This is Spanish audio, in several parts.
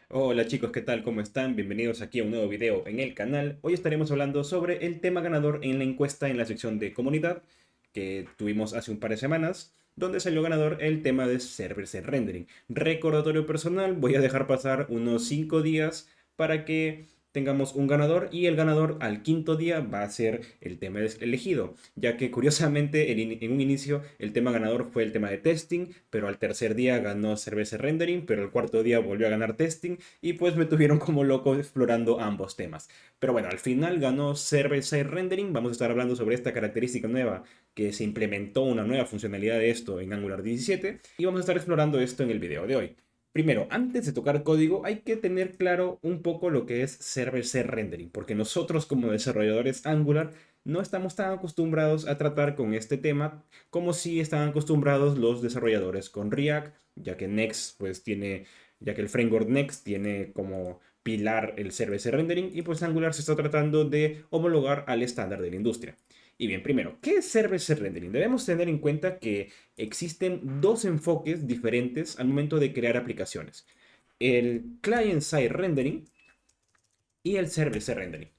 Hola chicos, ¿qué tal? ¿Cómo están? Bienvenidos aquí a un nuevo video en el canal. Hoy estaremos hablando sobre el tema ganador en la encuesta en la sección de comunidad que tuvimos hace un par de semanas, donde salió ganador el tema de server-side rendering. Recordatorio personal, voy a dejar pasar unos 5 días para que tengamos un ganador y el ganador al quinto día va a ser el tema elegido, ya que curiosamente en un inicio el tema ganador fue el tema de testing, pero al tercer día ganó server-side rendering, pero al cuarto día volvió a ganar testing y pues me tuvieron como loco explorando ambos temas. Pero bueno, al final ganó server-side rendering. Vamos a estar hablando sobre esta característica nueva que se implementó una nueva funcionalidad de esto en Angular 17 y vamos a estar explorando esto en el video de hoy. Primero, antes de tocar código, hay que tener claro un poco lo que es server-side rendering, porque nosotros como desarrolladores Angular no estamos tan acostumbrados a tratar con este tema como si están acostumbrados los desarrolladores con React, ya que el framework Next tiene como pilar el server-side rendering y pues Angular se está tratando de homologar al estándar de la industria. Y bien, primero, ¿qué es server-side rendering? Debemos tener en cuenta que existen dos enfoques diferentes al momento de crear aplicaciones. El client-side rendering y el server-side rendering.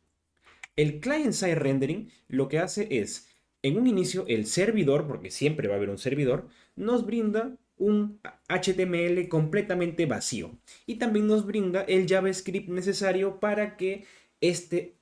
El client-side rendering lo que hace es, en un inicio, el servidor, porque siempre va a haber un servidor, nos brinda un HTML completamente vacío y también nos brinda el JavaScript necesario para que este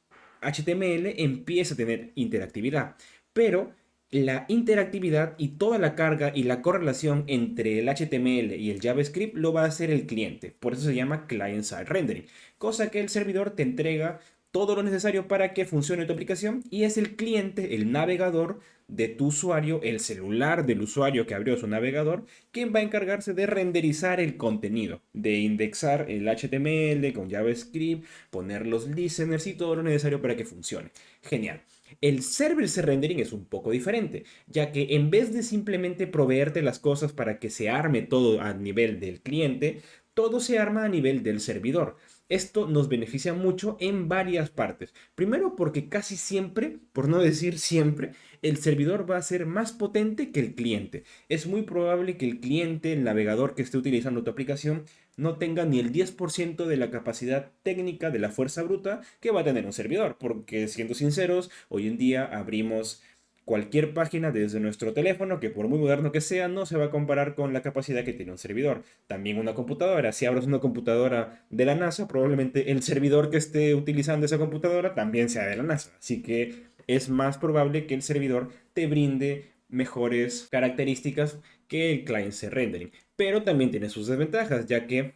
HTML empiece a tener interactividad. Pero la interactividad y toda la carga y la correlación entre el HTML y el JavaScript lo va a hacer el cliente. Por eso se llama client-side rendering, cosa que el servidor te entrega todo lo necesario para que funcione tu aplicación y es el cliente, el navegador de tu usuario, el celular del usuario que abrió su navegador, quien va a encargarse de renderizar el contenido, de indexar el HTML con JavaScript, poner los listeners y todo lo necesario para que funcione. Genial. El server-side rendering es un poco diferente, ya que en vez de simplemente proveerte las cosas para que se arme todo a nivel del cliente, todo se arma a nivel del servidor. Esto nos beneficia mucho en varias partes. Primero porque casi siempre, por no decir siempre, el servidor va a ser más potente que el cliente. Es muy probable que el cliente, el navegador que esté utilizando tu aplicación, no tenga ni el 10% de la capacidad técnica de la fuerza bruta que va a tener un servidor. Porque siendo sinceros, hoy en día abrimos cualquier página desde nuestro teléfono, que por muy moderno que sea, no se va a comparar con la capacidad que tiene un servidor. También una computadora. Si abres una computadora de la NASA, probablemente el servidor que esté utilizando esa computadora también sea de la NASA. Así que es más probable que el servidor te brinde mejores características que el client-side rendering. Pero también tiene sus desventajas, ya que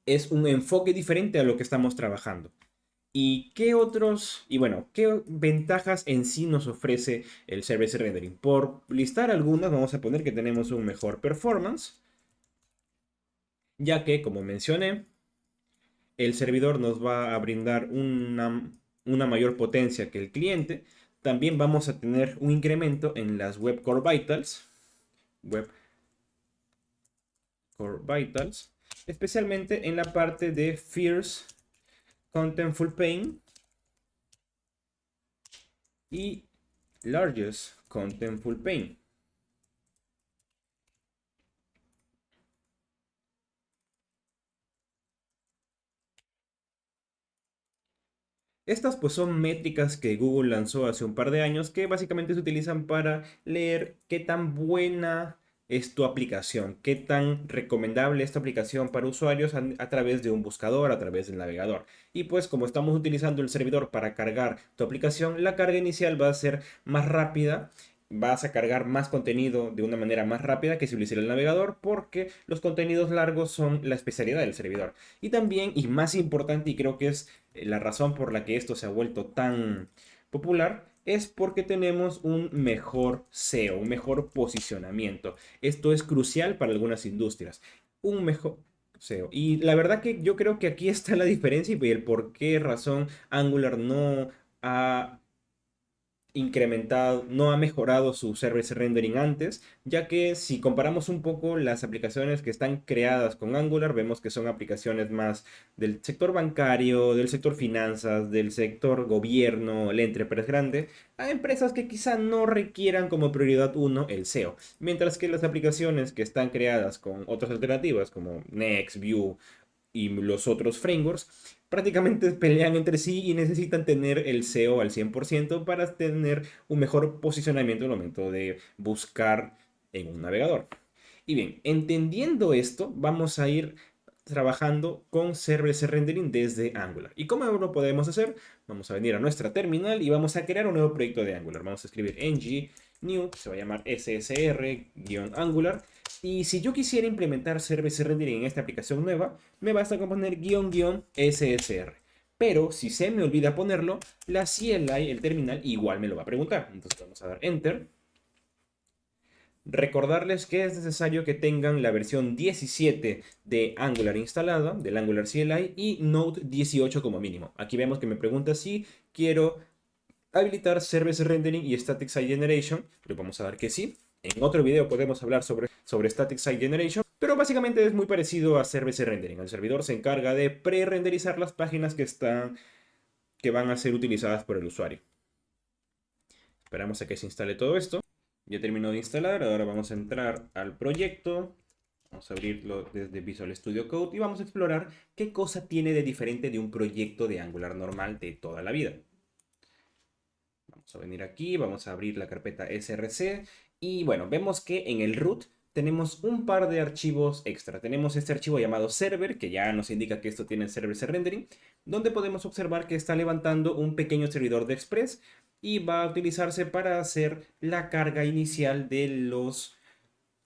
es un enfoque diferente a lo que estamos trabajando. ¿Y qué otros, y bueno, qué ventajas en sí nos ofrece el server-side rendering? Por listar algunas, vamos a poner que tenemos un mejor performance, ya que, como mencioné, el servidor nos va a brindar una mayor potencia que el cliente. También vamos a tener un incremento en las Web Core Vitals, Web Core Vitals, especialmente en la parte de Fierce Contentful Pain y Largest Contentful Pain. Estas pues son métricas que Google lanzó hace un par de años que básicamente se utilizan para leer qué tan buena es tu aplicación, qué tan recomendable es tu aplicación para usuarios a través de un buscador, a través del navegador. Y pues como estamos utilizando el servidor para cargar tu aplicación, la carga inicial va a ser más rápida, vas a cargar más contenido de una manera más rápida que si lo hiciera el navegador, porque los contenidos largos son la especialidad del servidor. Y también, y más importante, y creo que es la razón por la que esto se ha vuelto tan popular, es porque tenemos un mejor SEO, un mejor posicionamiento. Esto es crucial para algunas industrias. Un mejor SEO. Y la verdad que yo creo que aquí está la diferencia y el por qué razón Angular no ha incrementado, no ha mejorado su service rendering antes, ya que si comparamos un poco las aplicaciones que están creadas con Angular, vemos que son aplicaciones más del sector bancario, del sector finanzas, del sector gobierno, la empresa grande, a empresas que quizá no requieran como prioridad uno el SEO, mientras que las aplicaciones que están creadas con otras alternativas como Next, Vue, y los otros frameworks prácticamente pelean entre sí y necesitan tener el SEO al 100% para tener un mejor posicionamiento al momento de buscar en un navegador. Y bien, entendiendo esto, vamos a ir trabajando con server-side rendering desde Angular. ¿Y cómo lo podemos hacer? Vamos a venir a nuestra terminal y vamos a crear un nuevo proyecto de Angular. Vamos a escribir ng new, que se va a llamar ssr-angular. Y si yo quisiera implementar server-side rendering en esta aplicación nueva, me basta con poner --ssr. Pero si se me olvida ponerlo, la CLI, el terminal, igual me lo va a preguntar. Entonces vamos a dar enter. Recordarles que es necesario que tengan la versión 17 de Angular instalada, del Angular CLI, y Node 18 como mínimo. Aquí vemos que me pregunta si quiero habilitar Service Rendering y Static Site Generation. Le vamos a dar que sí. En otro video podemos hablar sobre Static Site Generation, pero básicamente es muy parecido a Service Rendering. El servidor se encarga de pre-renderizar las páginas que van a ser utilizadas por el usuario. Esperamos a que se instale todo esto. Ya terminó de instalar, ahora vamos a entrar al proyecto. Vamos a abrirlo desde Visual Studio Code y vamos a explorar qué cosa tiene de diferente de un proyecto de Angular normal de toda la vida. Vamos a venir aquí, vamos a abrir la carpeta src y bueno, vemos que en el root tenemos un par de archivos extra. Tenemos este archivo llamado server, que ya nos indica que esto tiene server rendering, donde podemos observar que está levantando un pequeño servidor de Express y va a utilizarse para hacer la carga inicial de los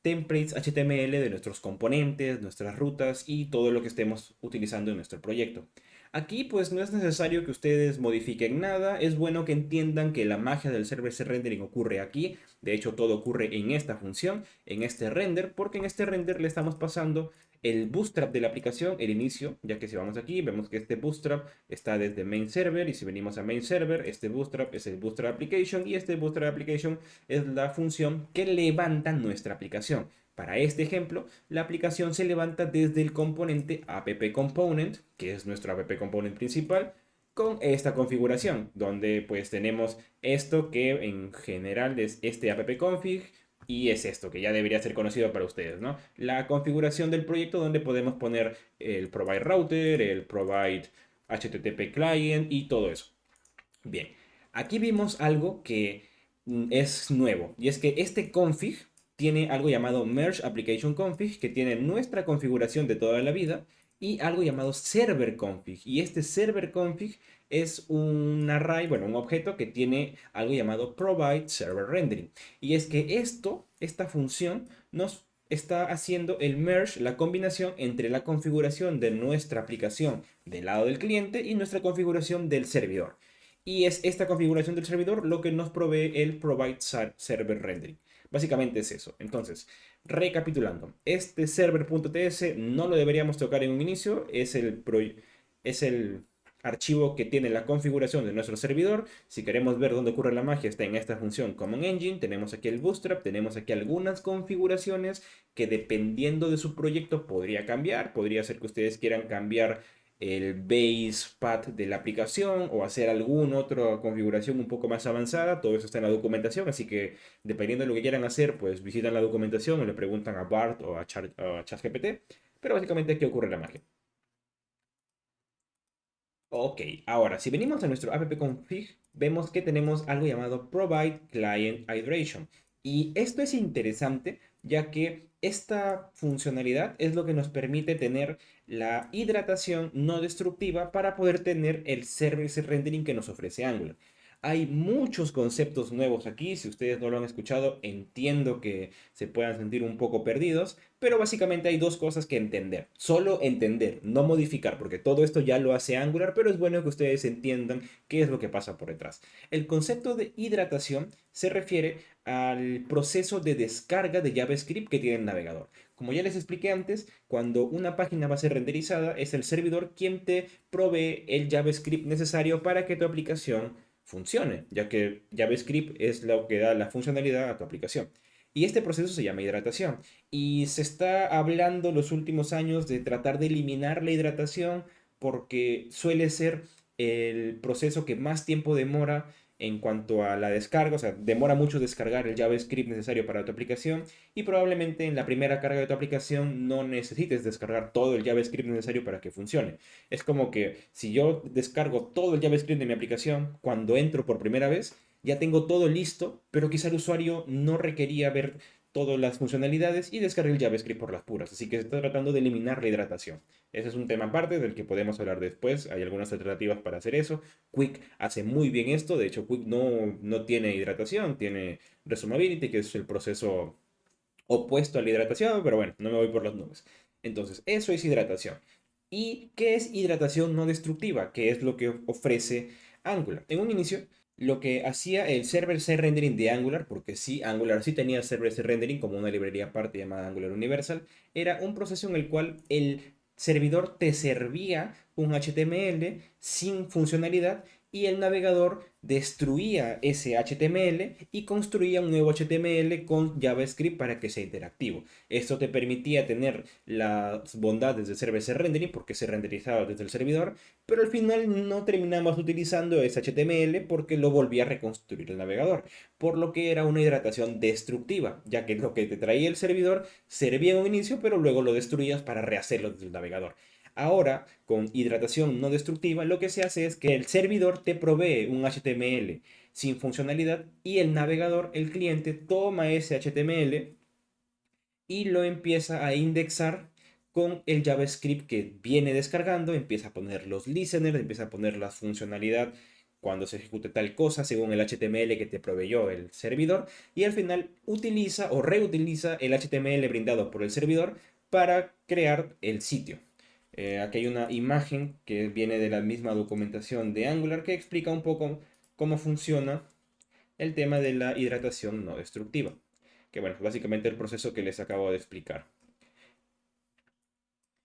templates HTML de nuestros componentes, nuestras rutas y todo lo que estemos utilizando en nuestro proyecto. Aquí pues no es necesario que ustedes modifiquen nada, es bueno que entiendan que la magia del server-side rendering ocurre aquí, de hecho todo ocurre en esta función, en este render, porque en este render le estamos pasando el bootstrap de la aplicación, el inicio, ya que si vamos aquí vemos que este bootstrap está desde main server y si venimos a main server, este bootstrap es el bootstrap application y este bootstrap application es la función que levanta nuestra aplicación. Para este ejemplo, la aplicación se levanta desde el componente app component, que es nuestro app component principal, con esta configuración, donde pues tenemos esto que en general es este app config y es esto que ya debería ser conocido para ustedes, ¿no? La configuración del proyecto donde podemos poner el provide router, el provide HTTP client y todo eso. Bien, aquí vimos algo que es nuevo y es que este config tiene algo llamado Merge Application Config que tiene nuestra configuración de toda la vida y algo llamado Server Config y este Server Config es un array, bueno, un objeto que tiene algo llamado Provide Server Rendering y es que esta función nos está haciendo el merge, la combinación entre la configuración de nuestra aplicación del lado del cliente y nuestra configuración del servidor. Y es esta configuración del servidor lo que nos provee el Provide Server Rendering. Básicamente es eso. Entonces, recapitulando, este server.ts no lo deberíamos tocar en un inicio, es el archivo que tiene la configuración de nuestro servidor. Si queremos ver dónde ocurre la magia, está en esta función Common Engine. Tenemos aquí el Bootstrap, tenemos aquí algunas configuraciones que dependiendo de su proyecto podría cambiar. Podría ser que ustedes quieran cambiar el base path de la aplicación o hacer alguna otra configuración un poco más avanzada. Todo eso está en la documentación, así que dependiendo de lo que quieran hacer, pues visitan la documentación o le preguntan a BART o a ChatGPT. Pero básicamente aquí ocurre la magia. Ok, ahora si venimos a nuestro app-config, vemos que tenemos algo llamado Provide Client Hydration. Y esto es interesante ya que esta funcionalidad es lo que nos permite tener la hidratación no destructiva para poder tener el service rendering que nos ofrece Angular. Hay muchos conceptos nuevos aquí, si ustedes no lo han escuchado, entiendo que se puedan sentir un poco perdidos, pero básicamente hay dos cosas que entender. Solo entender, no modificar, porque todo esto ya lo hace Angular, pero es bueno que ustedes entiendan qué es lo que pasa por detrás. El concepto de hidratación se refiere al proceso de descarga de JavaScript que tiene el navegador. Como ya les expliqué antes, cuando una página va a ser renderizada, es el servidor quien te provee el JavaScript necesario para que tu aplicación funcione, ya que JavaScript es lo que da la funcionalidad a tu aplicación. Y este proceso se llama hidratación. Y se está hablando los últimos años de tratar de eliminar la hidratación porque suele ser el proceso que más tiempo demora en cuanto a la descarga, o sea, demora mucho descargar el JavaScript necesario para tu aplicación y probablemente en la primera carga de tu aplicación no necesites descargar todo el JavaScript necesario para que funcione. Es como que si yo descargo todo el JavaScript de mi aplicación cuando entro por primera vez, ya tengo todo listo, pero quizá el usuario no requería ver todas las funcionalidades y descargué el JavaScript por las puras. Así que se está tratando de eliminar la hidratación. Ese es un tema aparte del que podemos hablar después. Hay algunas alternativas para hacer eso. Quick hace muy bien esto. De hecho, Quick no tiene hidratación, tiene resumability, que es el proceso opuesto a la hidratación, pero bueno, no me voy por las nubes. Entonces, eso es hidratación. ¿Y qué es hidratación no destructiva? ¿Qué es lo que ofrece Angular? En un inicio, lo que hacía el server-side rendering de Angular, porque sí, Angular sí tenía server-side rendering como una librería aparte llamada Angular Universal, era un proceso en el cual el servidor te servía un HTML sin funcionalidad y el navegador destruía ese HTML y construía un nuevo HTML con JavaScript para que sea interactivo. Esto te permitía tener las bondades de server-side rendering porque se renderizaba desde el servidor, pero al final no terminamos utilizando ese HTML porque lo volvía a reconstruir el navegador, por lo que era una hidratación destructiva, ya que lo que te traía el servidor servía en un inicio, pero luego lo destruías para rehacerlo desde el navegador. Ahora, con hidratación no destructiva, lo que se hace es que el servidor te provee un HTML sin funcionalidad y el navegador, el cliente, toma ese HTML y lo empieza a indexar con el JavaScript que viene descargando, empieza a poner los listeners, empieza a poner la funcionalidad cuando se ejecute tal cosa según el HTML que te proveyó el servidor y al final utiliza o reutiliza el HTML brindado por el servidor para crear el sitio. Aquí hay una imagen que viene de la misma documentación de Angular que explica un poco cómo funciona el tema de la hidratación no destructiva. Que bueno, básicamente el proceso que les acabo de explicar.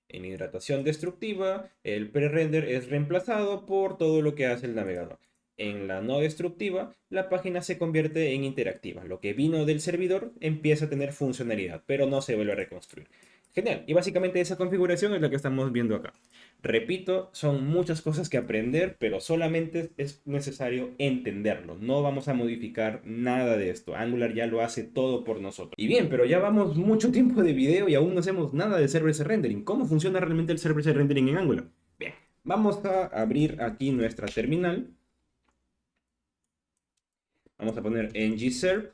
En hidratación destructiva, el pre-render es reemplazado por todo lo que hace el navegador. En la no destructiva, la página se convierte en interactiva. Lo que vino del servidor empieza a tener funcionalidad, pero no se vuelve a reconstruir. Genial. Y básicamente esa configuración es la que estamos viendo acá. Repito, son muchas cosas que aprender, pero solamente es necesario entenderlo. No vamos a modificar nada de esto. Angular ya lo hace todo por nosotros. Y bien, pero ya vamos mucho tiempo de video y aún no hacemos nada de server-side rendering. ¿Cómo funciona realmente el server-side rendering en Angular? Bien, vamos a abrir aquí nuestra terminal. Vamos a poner ngserve.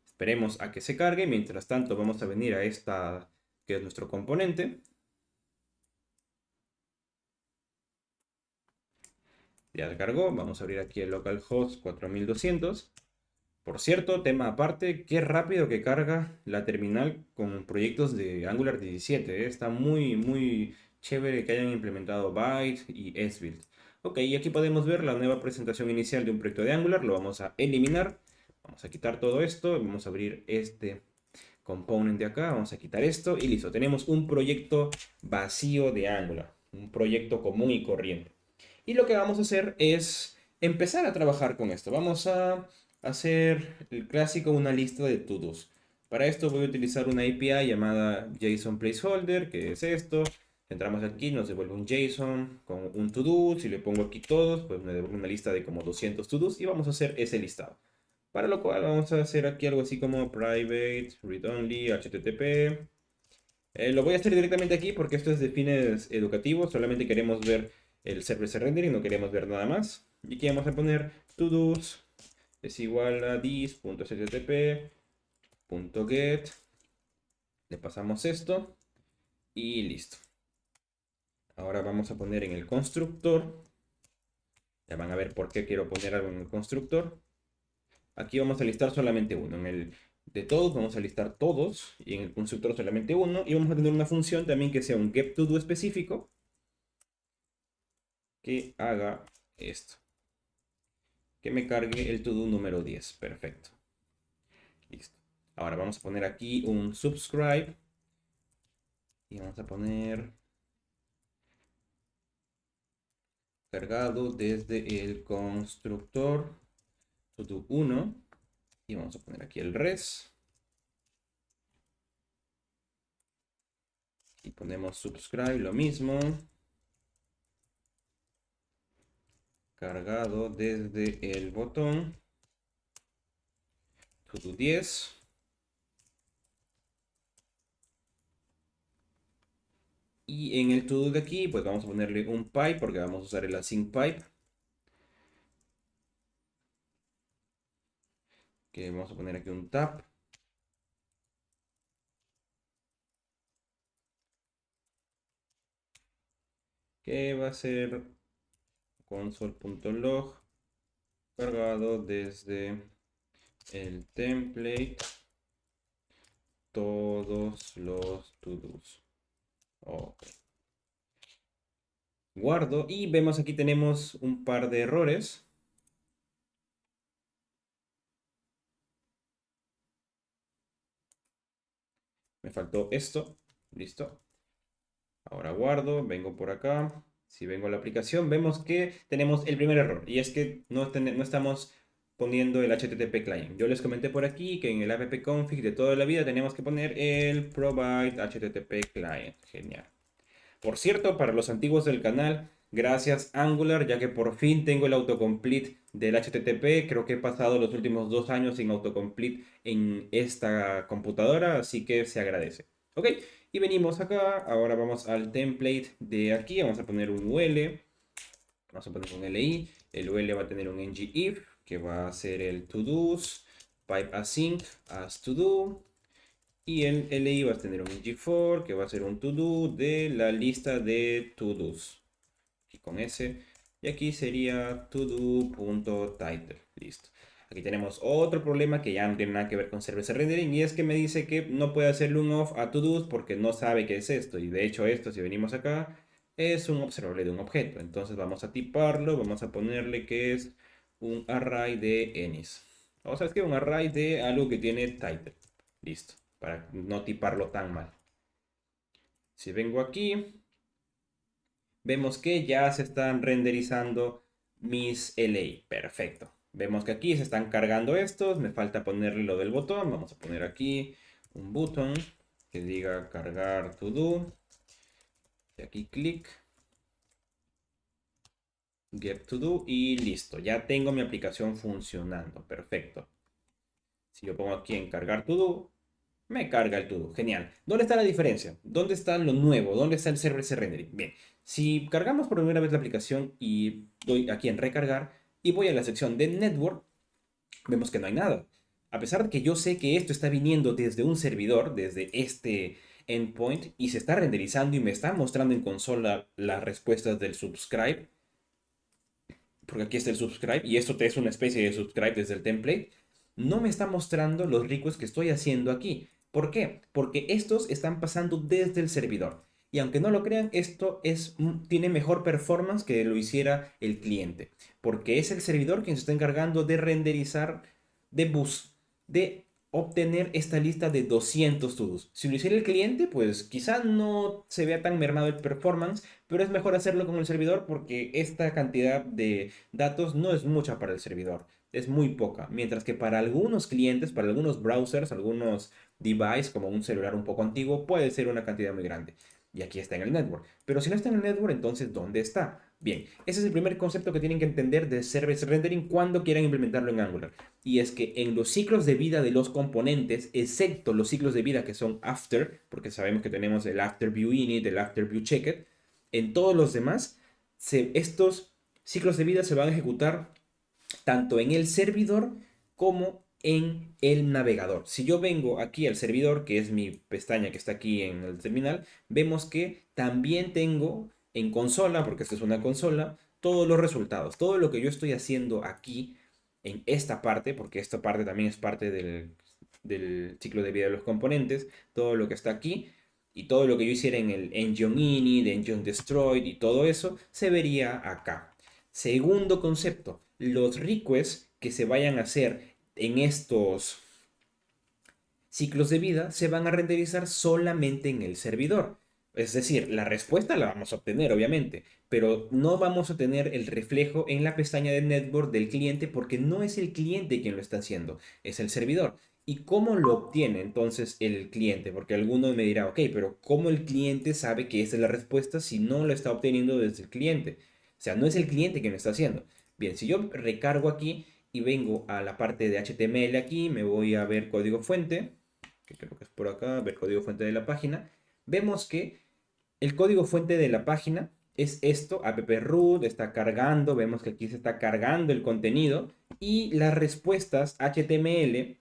Esperemos a que se cargue. Mientras tanto, vamos a venir a esta que es nuestro componente. Ya cargó. Vamos a abrir aquí el localhost 4200. Por cierto, tema aparte, qué rápido que carga la terminal con proyectos de Angular 17. Está muy chévere que hayan implementado Byte y SBuild. Ok, y aquí podemos ver la nueva presentación inicial de un proyecto de Angular. Lo vamos a eliminar. Vamos a quitar todo esto. Vamos a abrir este component de acá. Vamos a quitar esto y listo. Tenemos un proyecto vacío de Angular. Un proyecto común y corriente. Y lo que vamos a hacer es empezar a trabajar con esto. Vamos a hacer el clásico, una lista de to-dos. Para esto voy a utilizar una API llamada JSON Placeholder, que es esto. Entramos aquí, nos devuelve un JSON con un to-do. Si le pongo aquí todos, pues me devuelve una lista de como 200 to-dos y vamos a hacer ese listado. Para lo cual vamos a hacer aquí algo así como private, read only, HTTP. Lo voy a hacer directamente aquí porque esto es de fines educativos. Solamente queremos ver el server-side rendering, no queremos ver nada más. Y aquí vamos a poner todos es igual a this.http.get. Le pasamos esto y listo. Ahora vamos a poner en el constructor. Ya van a ver por qué quiero poner algo en el constructor. Aquí vamos a listar solamente uno. En el de todos vamos a listar todos y en el constructor solamente uno. Y vamos a tener una función también que sea un getToDo específico que haga esto. Que me cargue el to-do número 10. Perfecto. Listo. Ahora vamos a poner aquí un subscribe. Y vamos a poner cargado desde el constructor to-do 1. Y vamos a poner aquí el res. Y ponemos subscribe, lo mismo. cargado desde el botón to do 10. Y en el to do de aquí, pues vamos a ponerle un pipe porque vamos a usar el async pipe. Que vamos a poner aquí un tab. Que va a ser console.log cargado desde el template todos los to-dos. Ok. Guardo y vemos aquí tenemos un par de errores. Me faltó esto. Listo. Ahora guardo, vengo por acá. Si vengo a la aplicación, vemos que tenemos el primer error. Y es que no estamos poniendo el HTTP client. Yo les comenté por aquí que en el app-config de toda la vida tenemos que poner el provide HTTP client. Genial. Por cierto, para los antiguos del canal, gracias Angular, ya que por fin tengo el autocomplete del HTTP. Creo que he pasado los últimos 2 años sin autocomplete en esta computadora, así que se agradece. Ok, y venimos acá. Ahora vamos al template de aquí. Vamos a poner un UL. Vamos a poner un LI. El UL va a tener un ngIf, que va a ser el to-dos. Pipe async as to-do. Y el LI va a tener un ng4 que va a ser un to-do de la lista de to-dos. Y con ese. Y aquí sería todo.title. Listo. Aquí tenemos otro problema que ya no tiene nada que ver con server rendering. Y es que me dice que no puede hacerle un off a to-dos porque no sabe qué es esto. Y de hecho esto, si venimos acá, es un observable de un objeto. Entonces vamos a tiparlo. Vamos a ponerle que es un array de any's. O sea, es que un array de algo que tiene title. Listo para no tiparlo tan mal. Si vengo aquí, vemos que ya se están renderizando mis LA. Perfecto. Vemos que aquí se están cargando estos. Me falta ponerle lo del botón. Vamos a poner aquí un botón que diga cargar to do. Y aquí clic. Get to do y listo. Ya tengo mi aplicación funcionando. Perfecto. Si yo pongo aquí en cargar to do, me carga el todo. Genial. ¿Dónde está la diferencia? ¿Dónde está lo nuevo? ¿Dónde está el server rendering? Bien, si cargamos por primera vez la aplicación y doy aquí en recargar y voy a la sección de network, vemos que no hay nada. A pesar de que yo sé que esto está viniendo desde un servidor, desde este endpoint, y se está renderizando y me está mostrando en consola las respuestas del subscribe, porque aquí está el subscribe y esto te es una especie de subscribe desde el template, no me está mostrando los requests que estoy haciendo aquí. ¿Por qué? Porque estos están pasando desde el servidor. Y aunque no lo crean, esto tiene mejor performance que lo hiciera el cliente. Porque es el servidor quien se está encargando de renderizar, de obtener esta lista de 200 to-dos. Si lo hiciera el cliente, pues quizá no se vea tan mermado el performance, pero es mejor hacerlo con el servidor porque esta cantidad de datos no es mucha para el servidor, es muy poca. Mientras que para algunos clientes, para algunos browsers, algunos devices como un celular un poco antiguo, puede ser una cantidad muy grande. Y aquí está en el network. Pero si no está en el network, entonces ¿dónde está? Bien, ese es el primer concepto que tienen que entender de Service Rendering cuando quieran implementarlo en Angular. Y es que en los ciclos de vida de los componentes, excepto los ciclos de vida que son after, porque sabemos que tenemos el after view init, el after view checked, en todos los demás, estos ciclos de vida se van a ejecutar tanto en el servidor como en el navegador. Si yo vengo aquí al servidor, que es mi pestaña que está aquí en el terminal, vemos que también tengo en consola, porque esta es una consola, todos los resultados. Todo lo que yo estoy haciendo aquí en esta parte, porque esta parte también es parte del ciclo de vida de los componentes, todo lo que está aquí y todo lo que yo hiciera en el engine init, engine destroyed y todo eso, se vería acá. Segundo concepto, los requests que se vayan a hacer en estos ciclos de vida se van a renderizar solamente en el servidor. Es decir, la respuesta la vamos a obtener, obviamente, pero no vamos a tener el reflejo en la pestaña de network del cliente porque no es el cliente quien lo está haciendo, es el servidor. ¿Y cómo lo obtiene entonces el cliente? Porque alguno me dirá, ok, pero ¿cómo el cliente sabe que esa es la respuesta si no lo está obteniendo desde el cliente? O sea, no es el cliente quien lo está haciendo. Bien, si yo recargo aquí y vengo a la parte de HTML aquí, me voy a ver código fuente, que creo que es por acá, ver código fuente de la página, vemos que el código fuente de la página es esto, app-root, está cargando, vemos que aquí se está cargando el contenido y las respuestas HTML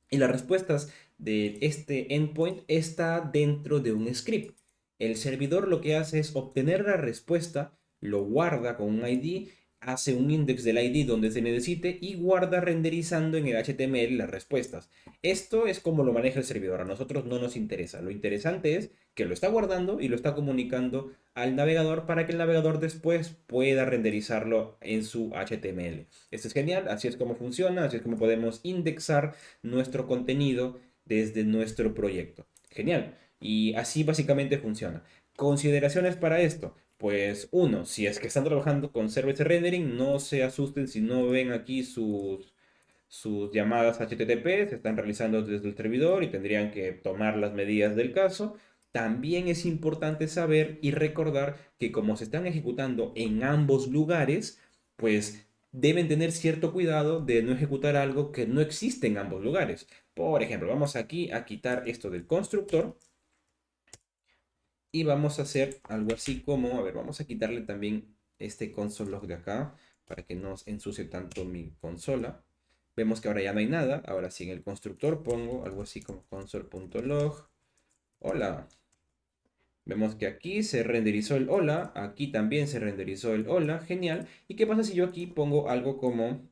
y las respuestas de este endpoint está dentro de un script. El servidor lo que hace es obtener la respuesta, lo guarda con un ID, hace un index del ID donde se necesite y guarda renderizando en el HTML las respuestas. Esto es como lo maneja el servidor, a nosotros no nos interesa. Lo interesante es que lo está guardando y lo está comunicando al navegador para que el navegador después pueda renderizarlo en su HTML. Esto es genial, así es como funciona, así es como podemos indexar nuestro contenido desde nuestro proyecto. Genial. Y así básicamente funciona. Consideraciones para esto. Pues uno, si es que están trabajando con server rendering, no se asusten si no ven aquí sus llamadas HTTP, se están realizando desde el servidor y tendrían que tomar las medidas del caso. También es importante saber y recordar que como se están ejecutando en ambos lugares, pues deben tener cierto cuidado de no ejecutar algo que no existe en ambos lugares. Por ejemplo, vamos aquí a quitar esto del constructor y vamos a hacer algo así como, a ver, vamos a quitarle también este console log de acá para que no ensucie tanto mi consola. Vemos que ahora ya no hay nada. Ahora sí, en el constructor pongo algo así como console.log. Hola. Vemos que aquí se renderizó el hola. Aquí también se renderizó el hola. Genial. ¿Y qué pasa si yo aquí pongo algo como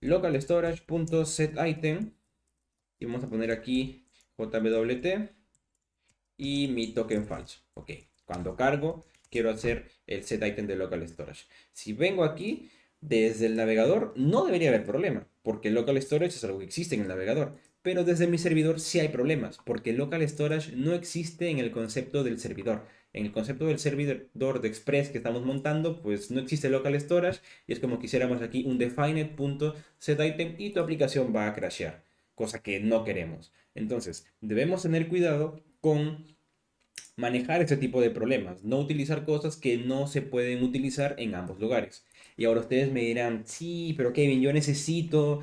local storage.setItem? Y vamos a poner aquí JWT y mi token falso. Ok. Cuando cargo, quiero hacer el set item de local storage. Si vengo aquí, desde el navegador, no debería haber problema, porque local storage es algo que existe en el navegador. Pero desde mi servidor sí hay problemas, porque local storage no existe en el concepto del servidor. En el concepto del servidor de Express que estamos montando, pues no existe local storage y es como quisiéramos aquí un defined.setItem y tu aplicación va a crashear, cosa que no queremos. Entonces, debemos tener cuidado con manejar este tipo de problemas, no utilizar cosas que no se pueden utilizar en ambos lugares. Y ahora ustedes me dirán, sí, pero Kevin, yo necesito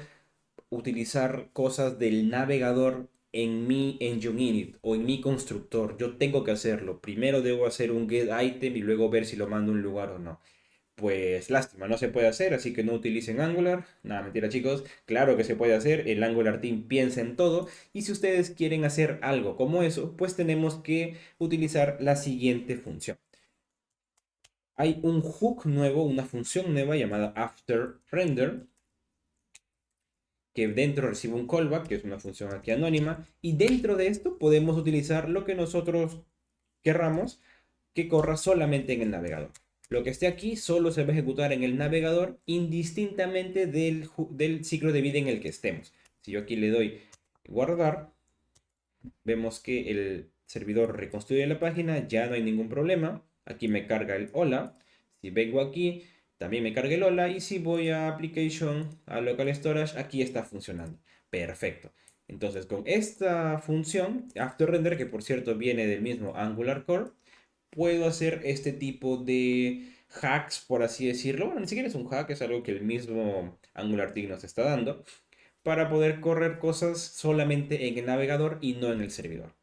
utilizar cosas del navegador en mi engine init o en mi constructor. Yo tengo que hacerlo. Primero debo hacer un get item y luego ver si lo mando a un lugar o no. Pues lástima, no se puede hacer, así que no utilicen Angular. Nada, mentira chicos, claro que se puede hacer, el Angular Team piensa en todo y si ustedes quieren hacer algo como eso, pues tenemos que utilizar la siguiente función. Hay un hook nuevo, una función nueva llamada afterRender, que dentro recibe un callback, que es una función aquí anónima, y dentro de esto podemos utilizar lo que nosotros querramos que corra solamente en el navegador. Lo que esté aquí solo se va a ejecutar en el navegador indistintamente del ciclo de vida en el que estemos. Si yo aquí le doy guardar, vemos que el servidor reconstruye la página, ya no hay ningún problema. Aquí me carga el hola. Si vengo aquí, también me carga el hola. Y si voy a application, a local storage, aquí está funcionando. Perfecto. Entonces, con esta función, afterRender, que por cierto viene del mismo Angular Core, puedo hacer este tipo de hacks, por así decirlo. Bueno, ni siquiera es un hack, es algo que el mismo Angular Team nos está dando para poder correr cosas solamente en el navegador y no en el servidor.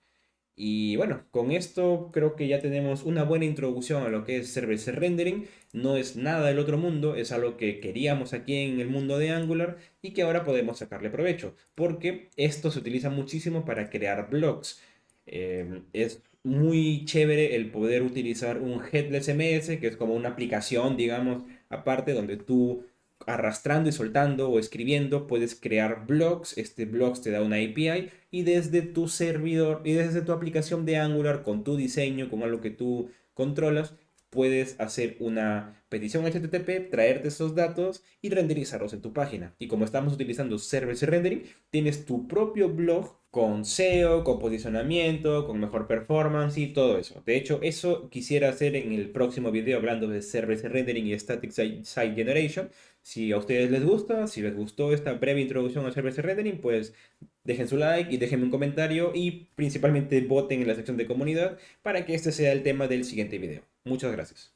Y bueno, con esto creo que ya tenemos una buena introducción a lo que es server-side rendering. No es nada del otro mundo, es algo que queríamos aquí en el mundo de Angular y que ahora podemos sacarle provecho, porque esto se utiliza muchísimo para crear blogs. Es muy chévere el poder utilizar un Headless CMS, que es como una aplicación, digamos, aparte, donde tú arrastrando y soltando o escribiendo puedes crear blogs. Este blogs te da una API y desde tu servidor y desde tu aplicación de Angular con tu diseño, con algo que tú controlas, puedes hacer una petición HTTP, traerte esos datos y renderizarlos en tu página. Y como estamos utilizando server-side rendering, tienes tu propio blog con SEO, con posicionamiento, con mejor performance y todo eso. De hecho, eso quisiera hacer en el próximo video hablando de server-side rendering y static site generation. Si a ustedes les gusta, si les gustó esta breve introducción al server-side rendering, pues dejen su like y déjenme un comentario y principalmente voten en la sección de comunidad para que este sea el tema del siguiente video. Muchas gracias.